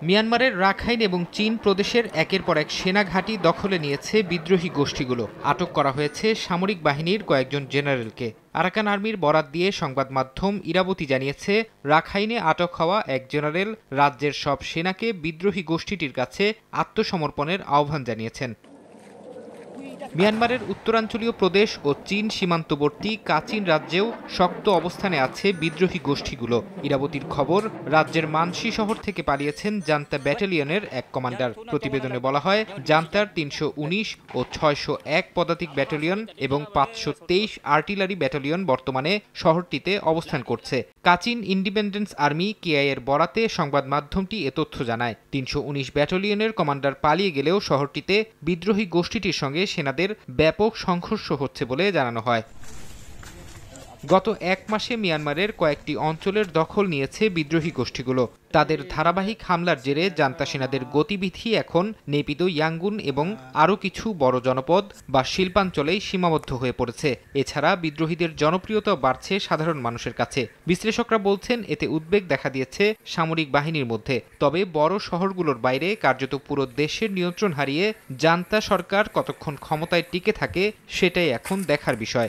মিয়ানমারের রাখাইন এবং চীন প্রদেশের একের পর এক সেনা ঘাঁটি দখলে নিয়েছে বিদ্রোহী গোষ্ঠীগুলো। আটক করা হয়েছে সামরিক বাহিনীর কয়েকজন জেনারেলকে। আরাকান আর্মির বরাত দিয়ে সংবাদ মাধ্যম ইরাবতী জানিয়েছে, রাখাইনে আটক হওয়া এক জেনারেল রাজ্যের সব সেনাকে বিদ্রোহী গোষ্ঠীটির কাছে আত্মসমর্পণের আহ্বান জানিয়েছেন। মিয়ানমারের উত্তরাঞ্চলীয় প্রদেশ ও চীন সীমান্তবর্তী কাচিন রাজ্যেও শক্ত অবস্থানে আছে বিদ্রোহী গোষ্ঠীগুলো। ইরাবতীর খবর, রাজ্যের মানসি শহর থেকে পালিয়েছেন জান্তা ব্যাটালিয়নের এক কমান্ডার। প্রতিবেদনে বলা হয়, জান্তার ৩১৯ ও ৬০১ পদাতিক ব্যাটালিয়ন এবং ৫২৩ আর্টিলারি ব্যাটালিয়ন বর্তমানে শহরটিতে অবস্থান করছে। কাচিন ইন্ডিপেন্ডেন্স আর্মি কেআই এর বরাতে সংবাদ মাধ্যমটি এ তথ্য জানায়। ৩১৯ ব্যাটালিয়নের কমান্ডার পালিয়ে গেলেও শহরটিতে বিদ্রোহী গোষ্ঠীটির সঙ্গে সেনাদের ব্যাপক সংঘর্ষ হচ্ছে বলে জানানো হয়। গত এক মাসে মিয়ানমারের কয়েকটি অঞ্চলের দখল নিয়েছে বিদ্রোহী গোষ্ঠীগুলো। তাদের ধারাবাহিক হামলার জেরে জান্তা সেনাদের গতিবিধি এখন নেপিদো, ইয়াঙ্গুন এবং আরও কিছু বড় জনপদ বা শিল্পাঞ্চলেই সীমাবদ্ধ হয়ে পড়েছে। এছাড়া বিদ্রোহীদের জনপ্রিয়তা বাড়ছে সাধারণ মানুষের কাছে। বিশ্লেষকরা বলছেন, এতে উদ্বেগ দেখা দিয়েছে সামরিক বাহিনীর মধ্যে। তবে বড় শহরগুলোর বাইরে কার্যত পুরো দেশের নিয়ন্ত্রণ হারিয়ে জান্তা সরকার কতক্ষণ ক্ষমতায় টিকে থাকে, সেটাই এখন দেখার বিষয়।